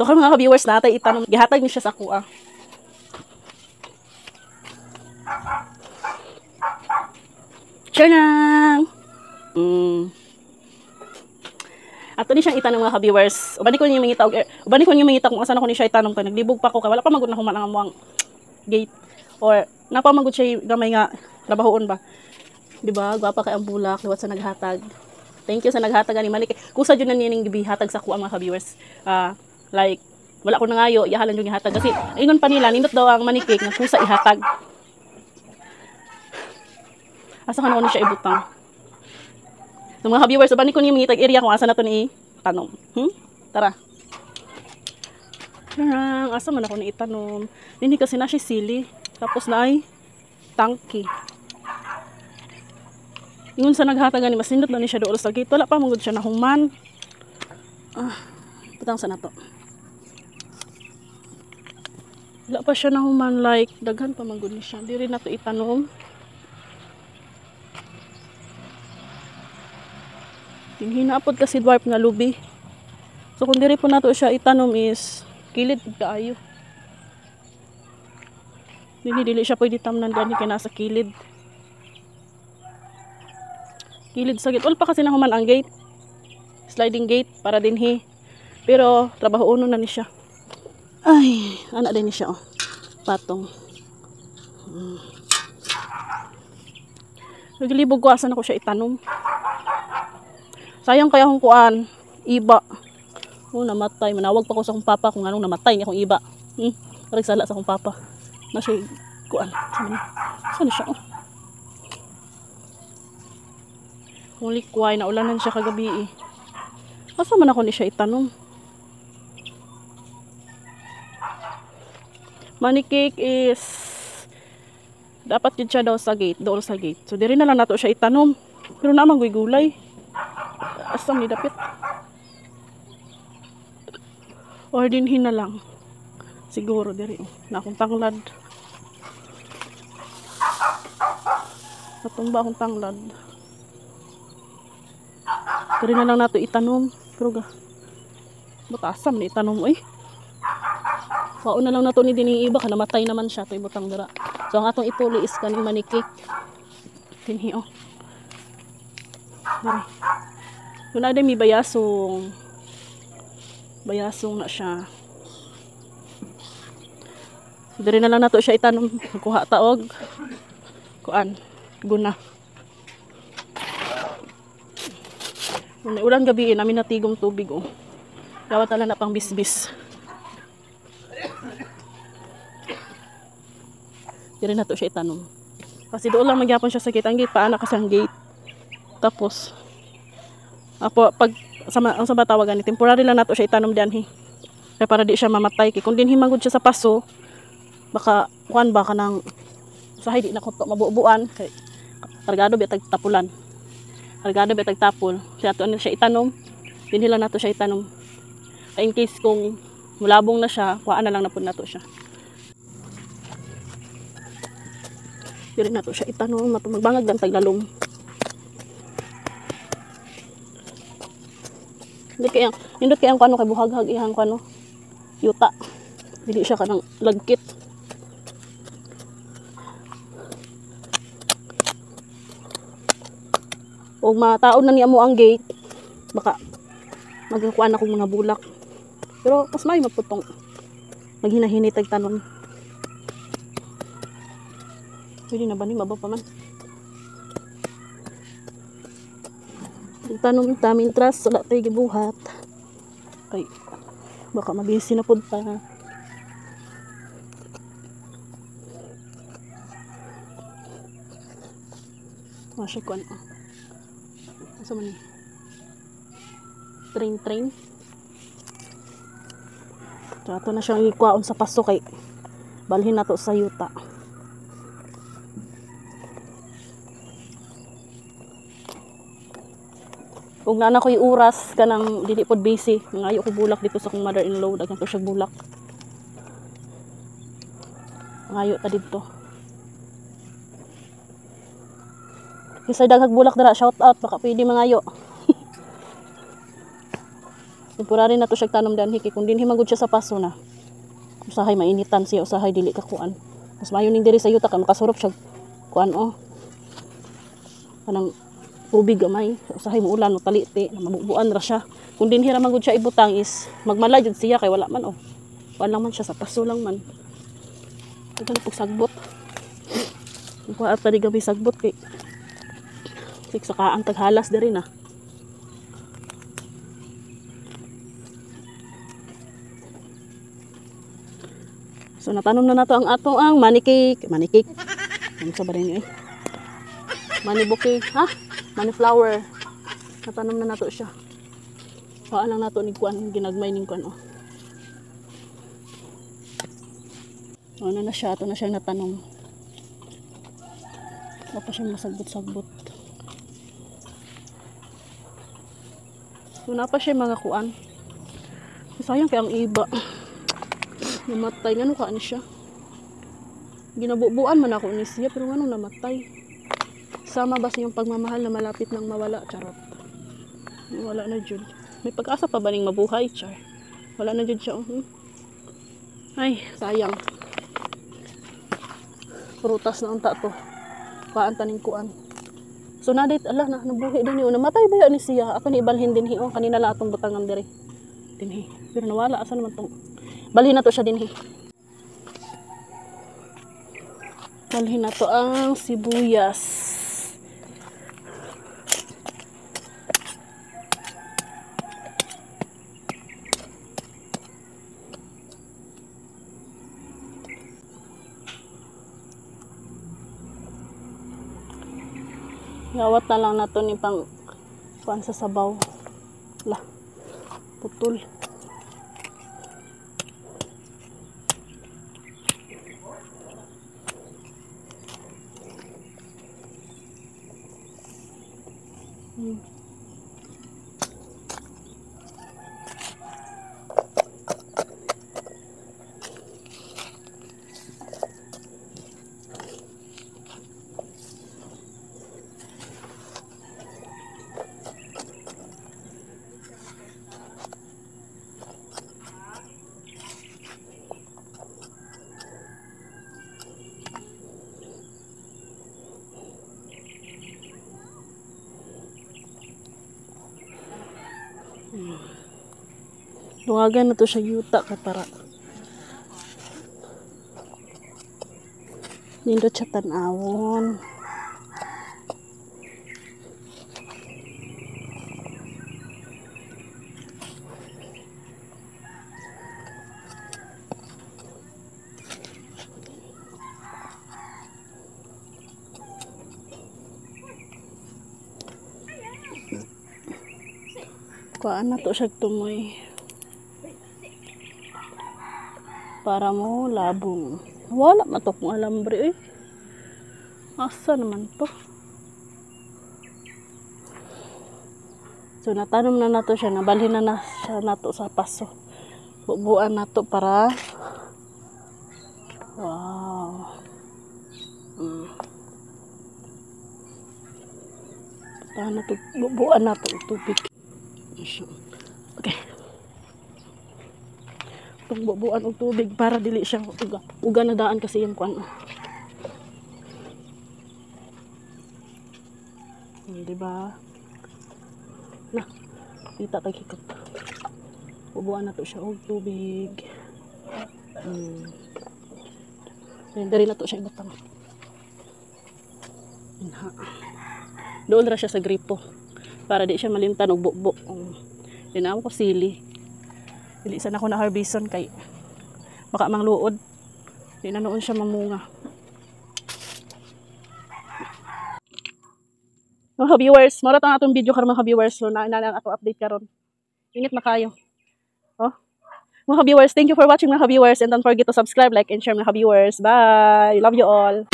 So kung mga viewers natin itanong, gihatag ni siya sa kuha. Tsanang! Ato ni siyang itanong mga viewers. Ubani ko niyo mangita kung asa na ko ni siya itanong kay naglibog pa ko kay wala pa magud na human ang amuang gate or napamagod siya gamay nga trabahoon ba. Di ba? Gwapa kay ang bulak, liwat sa naghatag. Thank you sa naghatag ani Manik. Kusa jud na nining gibihatag sa kuha mga viewers. Like wala ko nangayo, ihalan jud ihatag kasi ingon pa nila nindot daw ang manikik nga kusa ihatag. Asa ka na ko ni siya ibutang. So, mga viewers, ubani ko niyo mangitag area kung asa na to ni tanom. Tara. Tarang, asa man ako ni itanom. Hindi kasi na siya sili. Tapos na ay tangki. Ingon sa naghatagan ni mas nindot na ni siya doon sa gate. Wala pa mangod siya na human. Putang sa na to. Wala pa siya na human like daghan pa mangod ni siya. Di rin na to itanom. Hinaapod kasi dwarf nga lubi. So kung diri po nato siya itanom is kilid kaayo. Dili siya pwede tamnan gani kay nasa kilid. Kilid sa gate. Wala pa kasi nahuman ang gate. Sliding gate para dinhi. Pero trabaho uno na ni siya. Ay, anak din ni siya oh. Patong. Naglibog ko asan ako siya itanom. Sayang kaya akong kuan, iba. Namatay. Manawag pa ko sa akong papa kung anong namatay niya akong iba. Parang sala sa akong papa. Na siya kuan. Saan siya? Kung likway, naulanan siya kagabi eh. Asa man ako ni siya itanom? Money cake is dapat yun siya daw sa gate, doon sa gate. So diri na lang nato siya itanom. Pero naman gulay. Asam ni dapit. Or dinhin na lang. Siguro diri na akong tanglad. Natumba akong tanglad. Diri na lang nato itanom. Pero butasam ni itanom eh. Kao na lang nato ni dining iba ka namatay naman siya toy butang dira. So ang atong ipuli is kaning money cake. Dinhi oh. Diri. Kung na may bayasong na siya. Dari na lang nato siya itanom. Kuha taog. Kuan. Guna. Kung ulan gabi namin natigom tubig oh. Dawat ala na pang bisbis. Dari na to siya itanom. Kasi doon lang magyapon siya sa gate. Ang gate paana kasi ang gate. Tapos pag ang sa batawagan ni temporary lang nato siya itanom diyan kaya para di siya mamatay kay kung dinhi magud siya sa paso baka kuan ba kanang usahay di na ko to mabubuan kay targado bitag tapulan targado bitag tapol kaya ato ano siya itanom dinhi lang nato siya itanom kay in case kung mulabong na siya kuan na lang napud nato siya diri nato siya itanom magbangag lang taglalom. Nindot kaya ang kano kay buhaghag ihang kano yuta. Dili siya kanang lagkit. O mataon na niya mo ang gate, baka magkuan ako mga bulak. Pero mas may maputong. Maghinahinay tag tanom. Pwede na ba ni maba pa man? Tanom tamin tras wala tayo gibuhat kay baka mabisi na pud pa masya ko ano asa man ni train so ato na siyang ikuaon sa paso kay balhin na to sa yuta. Kung na ko yung oras kanang dili pod busy, ngayo ko bulak dito sa kong mother-in-law, daghan to siya bulak. Ngayo ta dito. Kisay daghag bulak dira, shout out baka pwede mangayo. Temporary na to siya tanom danhi kay kung dinhi magud siya sa paso na. Usahay mainitan siya, usahay dili ka kuan. Mas mayo ning diri sa yuta ka makasurop siya kuan kanang tubig gamay. Usahay mo ulan o taliti na mabubuan ra siya. Kung dinhi ra magud siya ibutang is magmala jud siya kay wala man wala man siya sa paso lang man. Ito na sagbot. Kuha at tadi gabi sagbot kay sakaan taghalas diri na. So natanom na nato ang atong money cake. Money cake. Ano sa ba rin money bouquet, ha? Money flower. Natanom na nato siya. Paan lang nato ni kuan ginagmay ning kuan Ano na siya, ito na siya natanom. Wala pa siya masagbot-sagbot. Wala pa siya mga kuan. Sayang kaya ang iba. Namatay. Ngano ka ni siya? Ginabubuan man ako ni siya, pero ngano namatay? Sama ba yung pagmamahal na malapit nang mawala? Charot. Wala na jud. May pag-asa pa ba ning mabuhay? Char. Wala na jud siya. Ay, sayang. Prutas na unta to. Paan taning kuan. So nadit ala na nabuhi din yun. Namatay ba ni siya? Ako ni ibalhin din hi. Kanina la atong butangan diri. Dinhi. Pero nawala asa naman tong. Balhin na to siya dinhi. Balhin na to ang sibuyas. Gawat na lang nato ni pang kuan sa sabaw. Lah. Putol. Luwagan na to siya yuta ka para nindot siya tanawon. Kuhaan na to siya tumoy. Para mo labong. Wala man to kung alambre Asa naman to? So natanom na nato siya, nabalhin na siya nato sa paso. Bubuan nato para wow. Bubuan nato tubig. Okay. Pagbubuan og tubig para dili siya uga na daan kasi yung kuan. Diba? Na, kita tagikot. Bubuan na to siya og tubig. Dari na to siya ibutang. Doon ra siya sa gripo para di siya malimtan og bukbok. Dinamo ko sili. Dili sana ko na harbison kay baka mangluod. Di na noon siya mamunga. Mga viewers, mara tang atong video karon mga viewers. So na lang ato update karon. Init na kayo. Mga viewers, thank you for watching mga viewers and don't forget to subscribe, like and share mga viewers. Bye. Love you all.